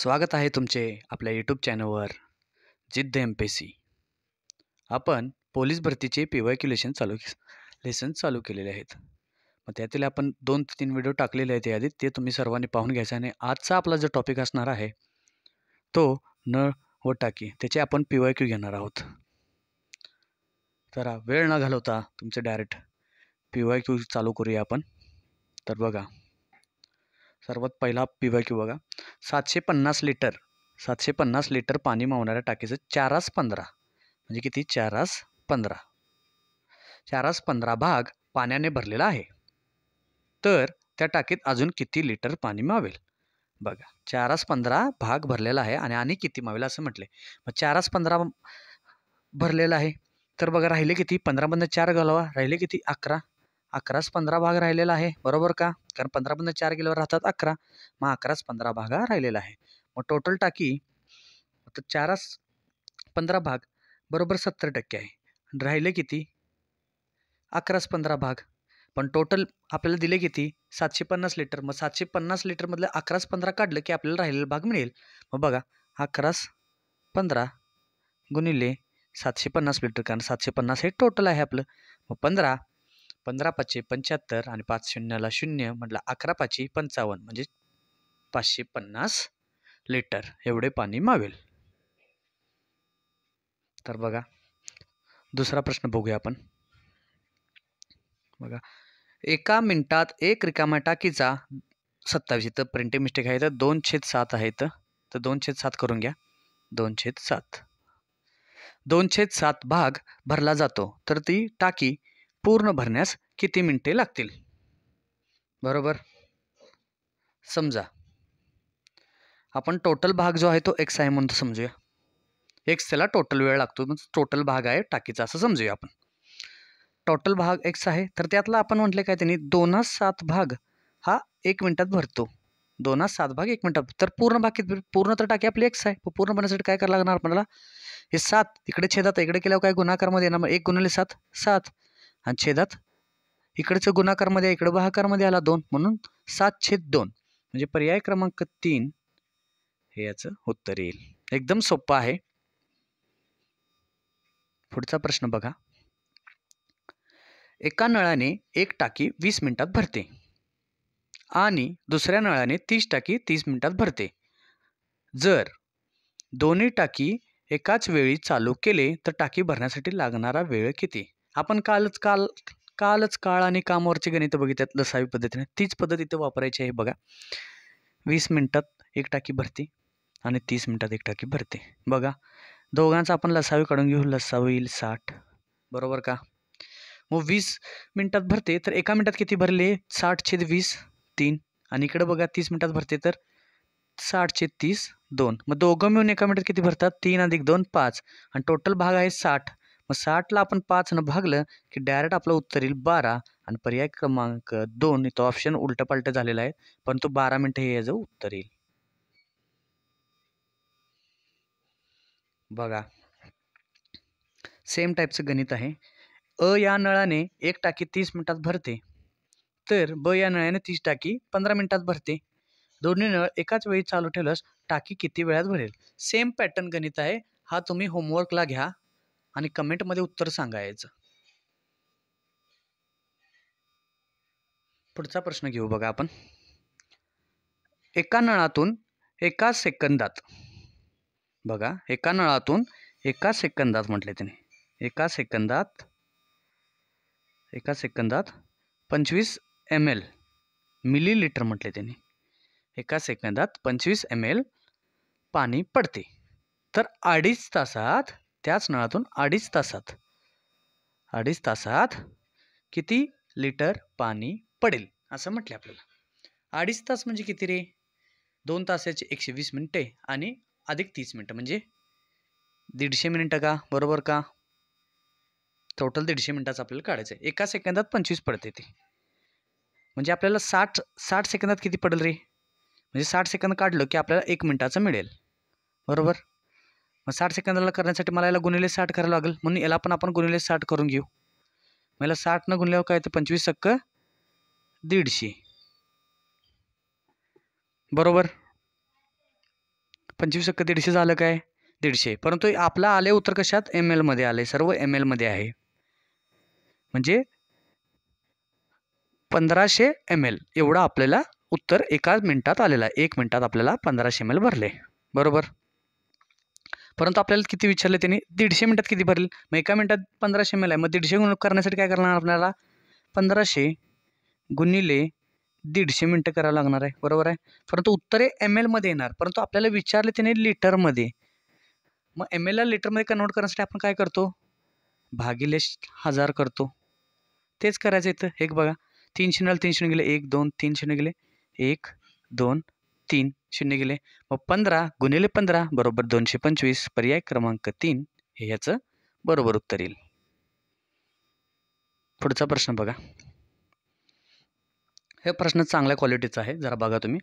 स्वागत आहे तुमचे आपल्या यूट्यूब चॅनलवर जिद्द MPSC. आपण पोलीस भरतीचे PYQ लेसन चालू केलेले आहेत. मग त्यातील आपण 2 ते 3 व्हिडिओ टाकलेले आहेत याआधी, ते तुम्ही सर्वांनी पाहून घ्यायचं. आणि आजचा आपला जो टॉपिक असणार आहे तो नळ व टाकी, त्याचे आपण PYQ घेणार आहोत. तर वेळ न घालवता तुमचे डायरेक्ट PYQ चालू करूया आपण. तर बघा, सर्वात पहिला PYQ बघा. 750 लिटर पाणी मावणाऱ्या टाकीचं 4:15 म्हणजे किती? 4:15 4:15 भाग पाण्याने भरलेला आहे. तर त्या टाकीत अजून किती लिटर पाणी मावेल? बघा, 4:15 भाग भरलेला आहे आणि किती मावेल असं म्हटले. मग 4:15 भरलेला आहे, तर बघा राहिले किती? 15 मधनं 4 घालवा, राहिले किती? 11. 11:15 भाग राहिलेला आहे, बरोबर का? कारण 15 मधनं 4 गेल्यावर राहतात 11. मग 11:15 भाग राहिलेला आहे. मग टोटल टाकी 4:15 भाग बरोबर 70% आहे. राहिले किती? 11:15 भाग. पण टोटल आपल्याला दिले किती? 750 लिटर. मग 750 लिटरमधलं 11:15 काढलं की आपल्याला राहिलेला भाग मिळेल. मग बघा, 11:15 गुणिले 750 लिटर, कारण 750 हे टोटल आहे आपलं. मग 15 5 75 आणि 5 शून्याला 0 म्हटलं 11 5 55 म्हणजे 550 लिटर एवढे पाणी मावेल. तर बघा, दुसरा प्रश्न बघूया आपण. बघा, 1 मिनिटात 1 रिकाम्या टाकीचा 27, इथं प्रिंटिंग मिस्टेक आहे, तर 2/7 आहे, तर 2/7 करून घ्या. 2/7 भाग भरला जातो, तर ती टाकी पूर्ण भरण्यास किती मिनिटे लागतील? बरोबर. समजा आपण टोटल भाग जो आहे तो x आहे म्हणून समजूया. x त्याला टोटल वेळ लागतो, म्हणजे टोटल भाग आहे टाकीचा असं समजूया आपण. टोटल भाग x आहे, तर त्यातला आपण म्हटले काय त्यांनी 2/7 भाग हा 1 मिनिटात भरतो. 2/7 भाग 1 मिनिटात. तर पूर्ण भाग किती? पूर्ण तर टाकी आपली x आहे. पूर्ण भरण्यासाठी काय करायला लागणार आपल्याला? हे 7 इकडे छेदात, इकडे केल्यावर काय गुणाकारमध्ये येणार? 1 गुणिले 7 7, आणि छेदात इकडचं गुणाकारमध्ये इकडे भागाकारमध्ये आला 2, म्हणून 7/2 म्हणजे पर्याय क्रमांक 3 हे याचं उत्तर येईल. एकदम सोपं आहे. पुढचा प्रश्न बघा. एका नळाने एक टाकी 20 मिनिटात भरते आणि दुसऱ्या नळाने 30 टाकी 30 मिनिटात भरते. जर दोन्ही टाकी एकाच वेळी चालू केले तर टाकी भरण्यासाठी लागणारा वेळ किती? आपण कालच काळ आणि कामावरचे गणित बघितल्यात लसावी पद्धतीने. तीच पद्धत इथे वापरायची आहे. बघा, 20 मिनिटात एक टाकी भरते आणि 30 मिनिटात एक टाकी भरते. बघा, दोघांचा आपण लसावी काढून घेऊ. लसावी येईल 60, बरोबर का? मग 20 मिनिटात भरते, तर एका मिनिटात किती भरले? 60/20 3. आणि इकडे बघा 30 मिनिटात भरते, तर 60/30 2. मग दोघं मिळून एका मिनिटात किती भरतात? 3 + 2 5, आणि टोटल भाग आहे 60. मग 60ला आपण 5 न भागलं की डायरेक्ट आपलं उत्तर येईल 12, आणि पर्याय क्रमांक 2 इथं ऑप्शन उलटपालट झालेला आहे, परंतु 12 मिनिटं हे याचं उत्तर येईल. बघा, सेम टाईपचं गणित आहे. अ या नळाने एक टाकी 30 मिनिटात भरते, तर ब या नळाने 30 टाकी 15 मिनिटात भरते. दोन्ही नळ एकाच वेळी चालू ठेवल्यास टाकी किती वेळात भरेल? सेम पॅटर्न गणित आहे हा. तुम्ही होमवर्कला घ्या आणि कमेंटमध्ये उत्तर सांगायचं. पुढचा प्रश्न घेऊ बघा आपण. एका नळातून एका सेकंदात, बघा, एका नळातून एका सेकंदात म्हटले त्याने, एका सेकंदात 25 ml मिलीलिटर म्हटले त्यांनी. एका सेकंदात 25 ml पाणी पडते, तर 2.5 तासात त्याच नळातून 2.5 तासात किती लिटर पाणी पडेल असं म्हटले आपल्याला. 2.5 तास म्हणजे किती रे? 2 तासाचे 120 मिनिटे आणि अधिक 30 मिनिटं म्हणजे 150 मिनिटं का? बरोबर का? टोटल 150 मिनिटाचं आपल्याला काढायचं आहे. एका सेकंदात 25 पडते ते, म्हणजे आपल्याला 60 सेकंदात किती पडेल रे? म्हणजे 60 सेकंद काढलं की आपल्याला 1 मिनिटाचं मिळेल, बरोबर? मग 60 सेकंदाला करण्यासाठी मला याला गुणिले 60 करावं लागेल, म्हणून याला पण आपण गुणिले 60 करून घेऊ. मला 60 न गुणल्यावर काय, तर 25 × 150, बरोबर? 25 × 150 झालं काय 150. परंतु आपला आले उत्तर कशात ml मध्ये आले, सर्व ml मध्ये आहे. म्हणजे 1500 ml एवढं आपल्याला उत्तर एका मिनिटात आलेलं आहे. 1 मिनिटात आपल्याला 1500 ml भरले. बरोबर. परंतु आपल्याला किती विचारले त्यांनी 150 मिनिटात किती भरेल. मग एका मिनिटात 1500 ml आहे. मग 150 करण्यासाठी काय करणार आपल्याला 1500 गुणिले 150 मिनिटं करावं लागणार आहे. बरोबर आहे. परंतु उत्तरे ml मध्ये येणार. परंतु आपल्याला विचारले त्याने लिटरमध्ये. मग ml ला लिटरमध्ये कन्वर्ट करण्यासाठी आपण काय करतो भागिले 1000 करतो. तेच करायचं इथं. एक बघा 3 शून्याला 3 शून्य गेले 1 2 3 शून्य गेले 1 2 3 शून्य गेले. मग 15 गुणिले 15 बरोबर 225. पर्याय क्रमांक 3 हे याचं बरोबर उत्तर येईल. पुढचा प्रश्न बघा. हे प्रश्न चांगल्या क्वालिटीचा आहे. जरा बघा तुम्ही.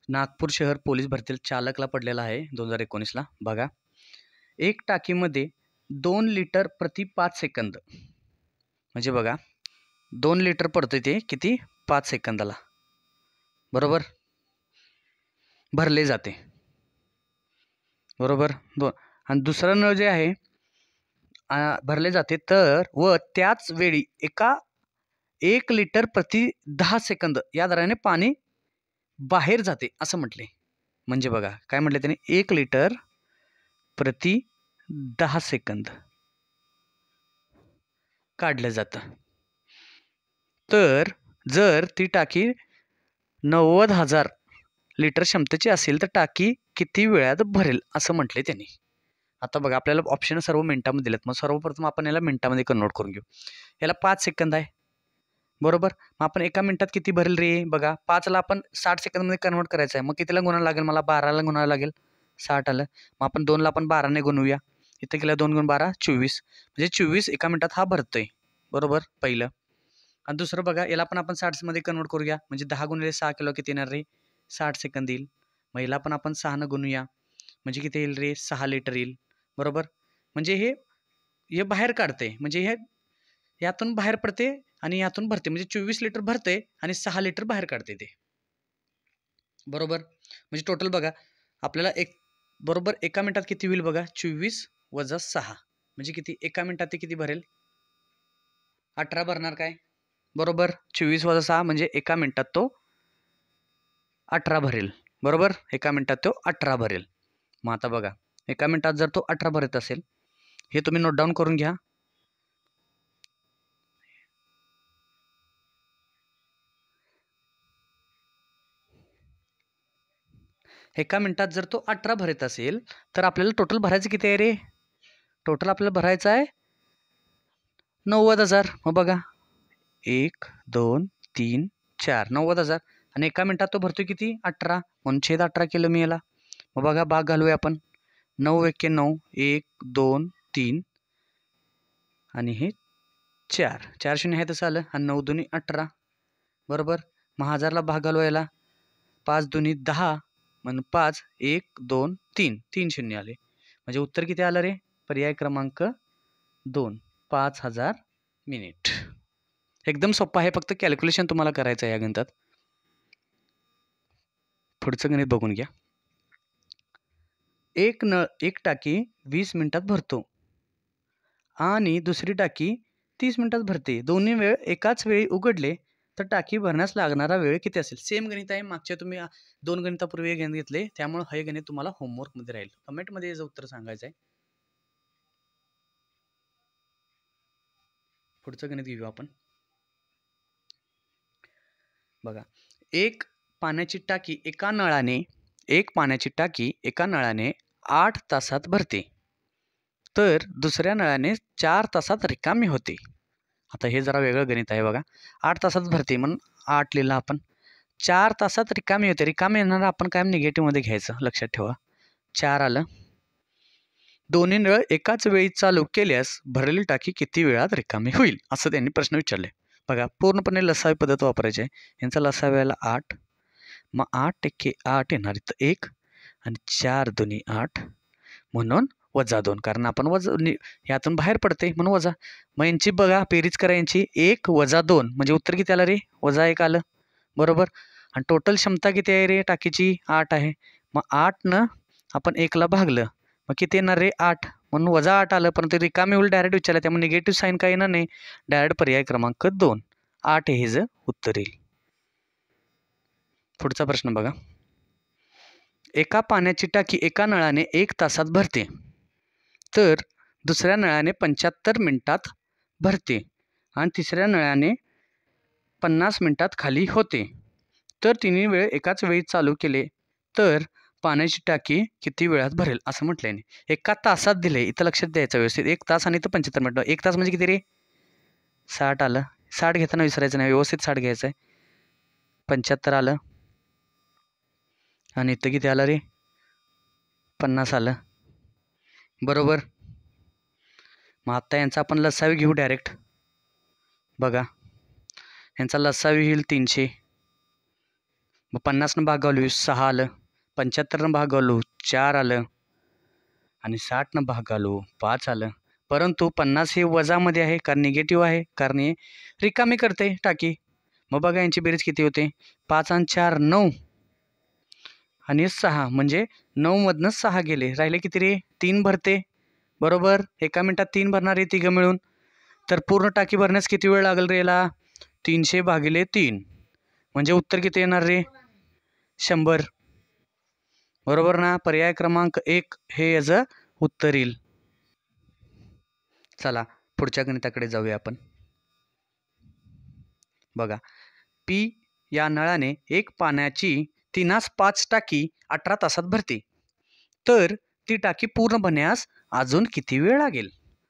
नागपूर शहर पोलीस भरतीला चालकला पडलेला आहे 2019ला. बघा. एक टाकीमध्ये 2 लिटर प्रति 5 सेकंद. म्हणजे बघा 2 लिटर पडतंय ते किती 5 सेकंदाला. बरोबर. भरले जाते. बरोबर. आणि दुसरं नळ जे आहे भरले जाते तर व त्याच वेळी 1 लिटर प्रति 10 सेकंद या दराने पाणी बाहेर जाते असं म्हटले. म्हणजे बघा काय म्हटले त्याने 1 लिटर प्रति 10 सेकंद काढलं जातं. तर जर ती टाकी 90,000 लिटर क्षमतेची असेल तर टाकी किती वेळात भरेल असं म्हटले त्यांनी. आता बघा आपल्याला ऑप्शन सर्व मिनिटामध्ये दिलेत. मग सर्वप्रथम आपण याला मिनिटामध्ये कन्वर्ट करून घेऊ. याला 5 सेकंद आहे. बरोबर. मग आपण एका मिनिटात किती भरेल रे बघा 5ला आपण 60 सेकंदमध्ये कन्वर्ट करायचं आहे. मग कितीला गुणायला लागेल मला 12ला गुणायला लागेल 60 आलं. मग आपण 2ला आपण 12ने गुणवूया. इथं गेला 2 × 12 24. म्हणजे 24 एका मिनिटात हा भरतोय. बरोबर पहिलं. आणि दुसरं बघा याला पण आपण 60 मध्ये कन्वर्ट करूया. म्हणजे 10 × 6 किलो किती येणार रे 60 सेकंद येईल. मग याला पण आपण 6 न गुणूया. म्हणजे किती येईल रे 6 लिटर येईल. बरोबर. म्हणजे हे बाहेर काढते. म्हणजे हे यातून बाहेर पडते आणि यातून भरते. म्हणजे 24 लिटर भरते आणि 6 लिटर बाहेर काढते ते. बरोबर. म्हणजे टोटल बघा आपल्याला बरोबर एका मिनिटात किती होईल बघा 24 + 6 म्हणजे किती एका मिनिटात ते किती भरेल 18 भरणार काय. बरोबर. 24 + 6 म्हणजे एका मिनिटात तो 18 भरेल. बरोबर. एका मिनिटात तो 18 भरेल. मग आता बघा एका मिनिटात जर तो 18 भरत असेल हे तुम्ही नोट डाऊन करून घ्या. एका मिनिटात जर तो 18 भरत असेल तर आपल्याला टोटल भरायचं किती आहे रे. टोटल आपल्याला भरायचं आहे 90,000. मग बघा 1 2 3 4 90,000 आणि एका मिनिटात तो भरतोय किती 18 म्हणून छेद 18 केलं मी याला. मग बघा भाग घालूया आपण 9 × 1 9 1 2 3 आणि हे 4 शून्य आहे तसं आलं आणि 9 दुनी 18. बरोबर. मग 1000ला भाग घालूया याला 5 दुनी 10 म्हणून 5 1 2 3 शून्य आले. म्हणजे उत्तर किती आलं रे पर्याय क्रमांक 2 5000 मिनिट. एकदम सोपं आहे. फक्त कॅल्क्युलेशन तुम्हाला करायचं आहे या गणितात. पुढचं गणित बघून घ्या. एक टाकी 20 मिनिटात भरतो आणि दुसरी टाकी 30 मिनिटात भरते. दोन्ही वेळ एकाच वेळी उघडले तर टाकी भरण्यास लागणारा वेळ किती असेल. सेम गणित आहे. मागच्या तुम्ही 2 गणितापूर्वी गणित घेतले त्यामुळे हे गणित तुम्हाला होमवर्कमध्ये राहील. कमेंटमध्ये याचं उत्तर सांगायचं आहे. पुढचं गणित घेऊ आपण. बघा एक पाण्याची टाकी एका नळाने 8 तासात भरते तर दुसऱ्या नळाने 4 तासात रिकामी होते. आता हे जरा वेगळं गणित आहे बघा. 8 तासात भरते म्हणून 8 लिहिलं आपण. 4 तासात रिकामी होते. रिकामी येणार आपण काय निगेटिव्हमध्ये घ्यायचं लक्षात ठेवा. 4 आलं. दोन्ही नळ एकाच वेळी चालू केल्यास भरलेली टाकी किती वेळात रिकामी होईल असं त्यांनी प्रश्न विचारले. बघा पूर्णपणे लसावी पद्धत वापरायची आहे. यांचा लसावी याला 8. मग 8 × 8 येणार इथं 1 आणि 4 दुनी 8 म्हणून -2 कारण आपण यातून बाहेर पडते म्हणून वजा. मग यांची बघा बेरीज करा यांची 1 - 2 म्हणजे उत्तर किती आलं रे -1 आलं. बरोबर. आणि टोटल क्षमता किती आहे रे टाकीची 8 आहे. मग 8 न आपण 1ला भागलं मग किती येणार रे 8 म्हणून -8 आलं, परंतु रिकामी होईल डायरेक्ट विचारलं त्यामुळे निगेटिव्ह साईन काय येणार नाही. डायरेक्ट पर्याय क्रमांक 2 8 हे जे उत्तर येईल. पुढचा प्रश्न बघा. एका पाण्याची टाकी एका नळाने 1 तासात भरते तर दुसऱ्या नळाने 75 मिनिटात भरते आणि तिसऱ्या नळाने 50 मिनिटात खाली होते. तर तिन्ही वेळ एकाच वेळी चालू केले तर पाण्याची टाकी किती वेळात भरेल असं म्हटलंय. एका तासात दिले, इथं लक्षात द्यायचं व्यवस्थित. 1 तास आणि इथं 75 मिनिटं. 1 तास म्हणजे किती रे 60 आलं. 60 घेताना विसरायचं नाही, व्यवस्थित 60 घ्यायचं आहे. 75 आलं आणि इथं किती आलं रे 50 आलं. बरोबर. मग आता यांचा आपण लसावी घेऊ डायरेक्ट. बघा यांचा लसावी येईल 300. मग 50 भागावलं 6 आलं, 75 भागावलं 4 आलं आणि 60 भागावलं 5 आलं. परंतु 50 हे वजामध्ये आहे कारण निगेटिव्ह आहे, कारण हे रिकामी करते टाकी. मग बघा यांची बेरीज किती होते 5 आणि 4 9 आणि 6 म्हणजे 9मधनं 6 गेले, राहिले किती रे 3 भरते. बरोबर. एका मिनिटात 3 भरणार आहे तिघं मिळून. तर पूर्ण टाकी भरण्यास किती वेळ लागेल रे याला 300 भागिले 3 म्हणजे उत्तर किती येणार रे 100. बरोबर ना. पर्याय क्रमांक 1 हे याचं उत्तर येईल. चला पुढच्या गणिताकडे जाऊया आपण. बघा पी या नळाने एक पाण्याची 3/5 टाकी 18 तासात भरते तर ती टाकी पूर्ण भरण्यास अजून किती वेळ लागेल.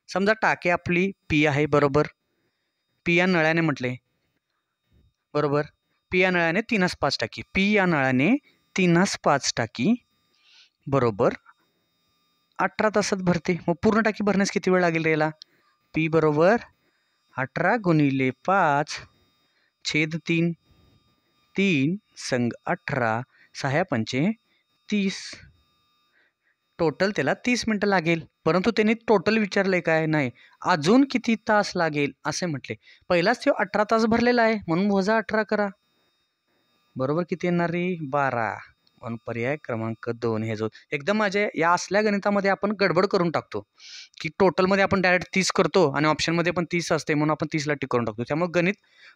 समजा टाकी आपली पी आहे. बरोबर. पी या नळ्याने म्हटले. बरोबर. पी या नळ्याने 3/5 टाकी, पी या नळाने 3/5 टाकी बरोबर 18 तासात भरते. मग पूर्ण टाकी भरण्यास किती वेळ लागेल याला. पी बरोबर 18 गुणिले 5 छेद 3 3 संग 18 6 पंचे 30. टोटल त्याला 30 मिनटं लागेल. परंतु त्यांनी टोटल विचारलंय काय नाही अजून किती तास लागेल असे म्हटले. पहिलाच तो 18 तास भरलेला आहे म्हणून वजा 18 करा. बरोबर किती येणार रे 12. म्हणून पर्याय क्रमांक 2 हे जो एकदम माझ्या या असल्या गणितामध्ये आपण गडबड करून टाकतो की टोटलमध्ये आपण डायरेक्ट 30 करतो आणि ऑप्शनमध्ये पण 30 असते म्हणून आपण 30ला टिक करून टाकतो. त्यामुळे गणित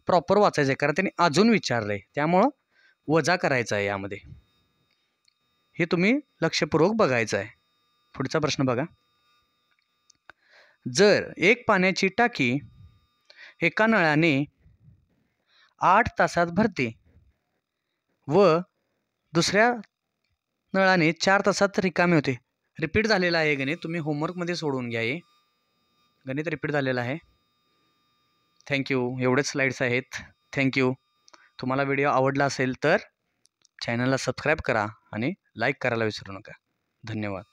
प्रॉपर वाचायचं आहे कारण त्यांनी अजून विचारलंय त्यामुळं वजा करायचं आहे यामध्ये. हे तुम्ही लक्षपूर्वक बघायचं आहे. पुढचा प्रश्न बघा. जर एक पाण्याची टाकी एका नळाने 8 तासात भरते व दुसऱ्या नळाने 4 तासात रिकामे होते. रिपीट झालेलं आहे गणित, तुम्ही होमवर्कमध्ये सोडवून घ्या. हे गणित रिपीट झालेलं आहे. थँक्यू. एवढेच स्लाईड्स आहेत. थँक्यू. तुम्हाला व्हिडिओ आवडला असेल तर चॅनलला सबस्क्राईब करा आणि लाईक करायला विसरू नका. धन्यवाद.